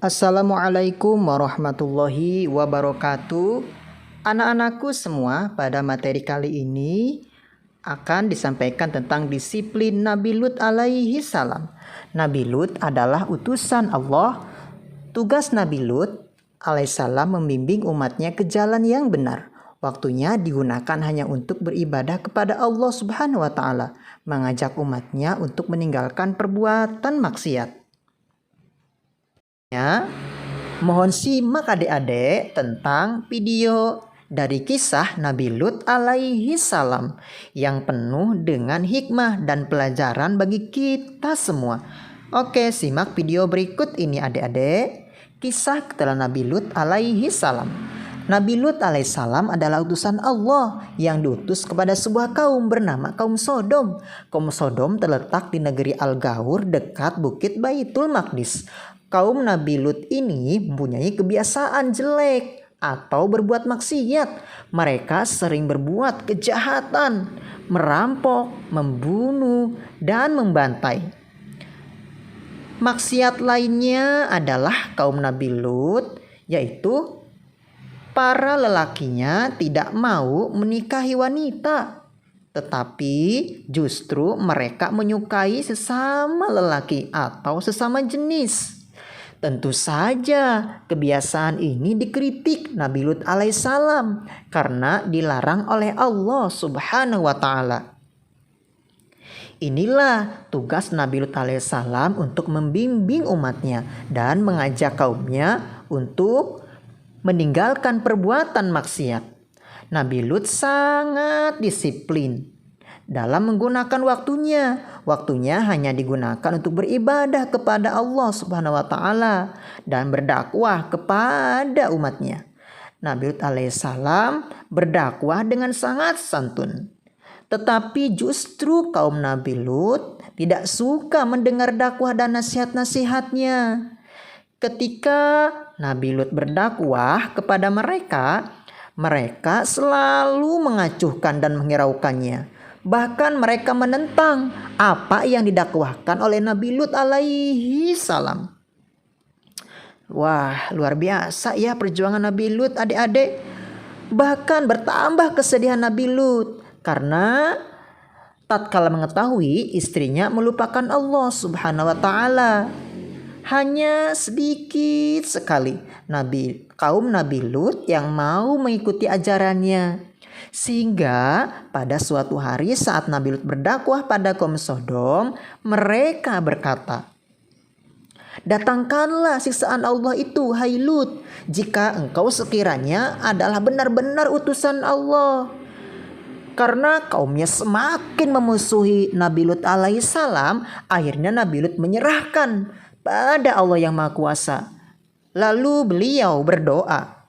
Assalamualaikum warahmatullahi wabarakatuh. Anak-anakku semua, pada materi kali ini akan disampaikan tentang disiplin Nabi Lut alaihi salam. Nabi Lut adalah utusan Allah. Tugas Nabi Lut alaihissalam membimbing umatnya ke jalan yang benar. Waktunya digunakan hanya untuk beribadah kepada Allah Subhanahu wa Ta'ala, mengajak umatnya untuk meninggalkan perbuatan maksiat. Mohon simak adik-adik tentang video dari kisah Nabi Lut alaihi salam yang penuh dengan hikmah dan pelajaran bagi kita semua. Oke, simak video berikut ini adik-adik. Kisah ketelah Nabi Lut alaihi salam. Nabi Lut alaihissalam adalah utusan Allah yang diutus kepada sebuah kaum bernama kaum Sodom. Kaum Sodom terletak di negeri Al-Gaur dekat Bukit Baitul Maqdis. Kaum Nabi Lut ini mempunyai kebiasaan jelek atau berbuat maksiat. Mereka sering berbuat kejahatan, merampok, membunuh, dan membantai. Maksiat lainnya adalah kaum Nabi Lut, yaitu para lelakinya tidak mau menikahi wanita, tetapi justru mereka menyukai sesama lelaki atau sesama jenis. Tentu saja kebiasaan ini dikritik Nabi Lut alaihissalam karena dilarang oleh Allah Subhanahu wa Ta'ala. Inilah tugas Nabi Lut alaihissalam untuk membimbing umatnya dan mengajak kaumnya untuk meninggalkan perbuatan maksiat. Nabi Lut sangat disiplin dalam menggunakan waktunya. Waktunya hanya digunakan untuk beribadah kepada Allah Subhanahu wa Ta'ala dan berdakwah kepada umatnya. Nabi Lut alaihissalam berdakwah dengan sangat santun. Tetapi justru kaum Nabi Lut tidak suka mendengar dakwah dan nasihat-nasihatnya. Ketika Nabi Lut berdakwah kepada mereka, mereka selalu mengacuhkan dan menghiraukannya. Bahkan mereka menentang apa yang didakwahkan oleh Nabi Lut alaihi salam. Wah, luar biasa ya perjuangan Nabi Lut adik-adik. Bahkan bertambah kesedihan Nabi Lut karena tatkala mengetahui istrinya melupakan Allah Subhanahu wa Ta'ala. Hanya sedikit sekali kaum Nabi Lut yang mau mengikuti ajarannya. Sehingga pada suatu hari saat Nabi Lut berdakwah pada kaum Sodom, mereka berkata, "Datangkanlah siksaan Allah itu, hai Lut, jika engkau sekiranya adalah benar-benar utusan Allah." Karena kaumnya semakin memusuhi Nabi Lut alaihissalam, akhirnya Nabi Lut menyerahkan pada Allah yang Maha Kuasa. Lalu beliau berdoa,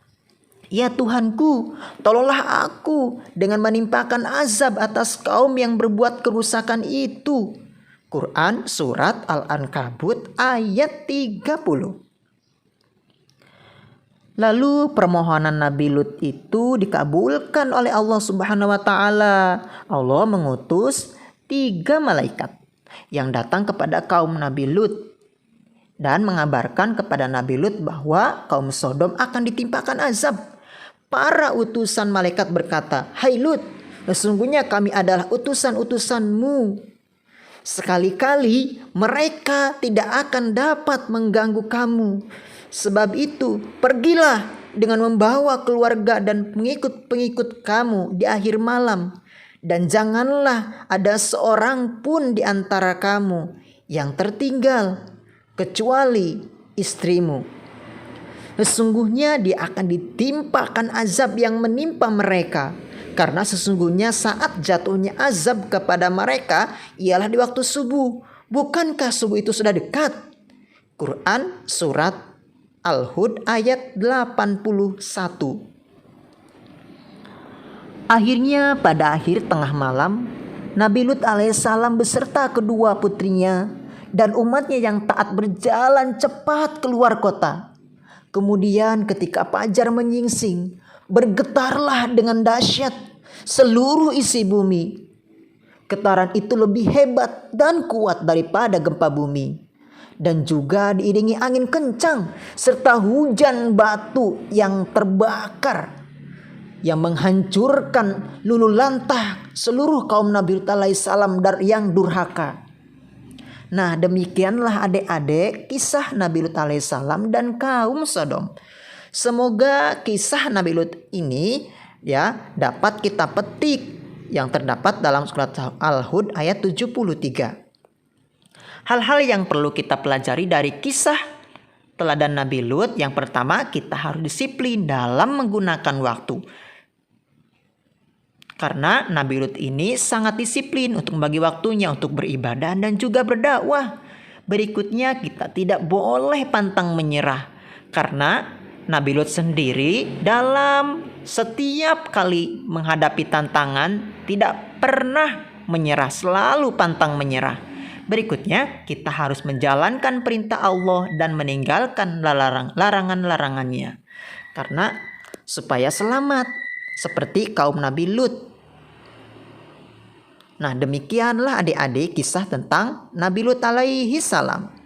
"Ya Tuhanku, tolonglah aku dengan menimpakan azab atas kaum yang berbuat kerusakan itu." Quran Surat Al-Ankabut ayat 30. Lalu permohonan Nabi Lut itu dikabulkan oleh Allah Subhanahu wa Ta'ala. Allah mengutus 3 malaikat yang datang kepada kaum Nabi Lut dan mengabarkan kepada Nabi Lut bahwa kaum Sodom akan ditimpakan azab. Para utusan malaikat berkata, "Hai Lut, sesungguhnya kami adalah utusan-utusanmu. Sekali-kali mereka tidak akan dapat mengganggu kamu. Sebab itu, pergilah dengan membawa keluarga dan pengikut-pengikut kamu di akhir malam. Dan janganlah ada seorang pun di antara kamu yang tertinggal, kecuali istrimu. Sesungguhnya dia akan ditimpakan azab yang menimpa mereka. Karena sesungguhnya saat jatuhnya azab kepada mereka ialah di waktu subuh. Bukankah subuh itu sudah dekat?" Quran Surat Al-Hud ayat 81. Akhirnya pada akhir tengah malam, Nabi Lut alaihissalam beserta kedua putrinya dan umatnya yang taat berjalan cepat keluar kota. Kemudian ketika fajar menyingsing, bergetarlah dengan dahsyat seluruh isi bumi. Getaran itu lebih hebat dan kuat daripada gempa bumi. dan juga diiringi angin kencang serta hujan batu yang terbakar yang menghancurkan luluh lantah seluruh kaum Nabi Lut alaihissalam yang durhaka. Nah, demikianlah adik-adik kisah Nabi Lut alaihissalam dan kaum Sodom. Semoga kisah Nabi Lut ini ya dapat kita petik yang terdapat dalam surat Al-Hud ayat 73. Hal-hal yang perlu kita pelajari dari kisah teladan Nabi Lut, yang pertama kita harus disiplin dalam menggunakan waktu. Karena Nabi Lut ini sangat disiplin untuk membagi waktunya untuk beribadah dan juga berdakwah. Berikutnya kita tidak boleh pantang menyerah. Karena Nabi Lut sendiri dalam setiap kali menghadapi tantangan tidak pernah menyerah, selalu pantang menyerah. Berikutnya kita harus menjalankan perintah Allah dan meninggalkan larangan-larangannya. Karena supaya selamat seperti kaum Nabi Lut. Nah, demikianlah adik-adik kisah tentang Nabi Lut alaihi salam.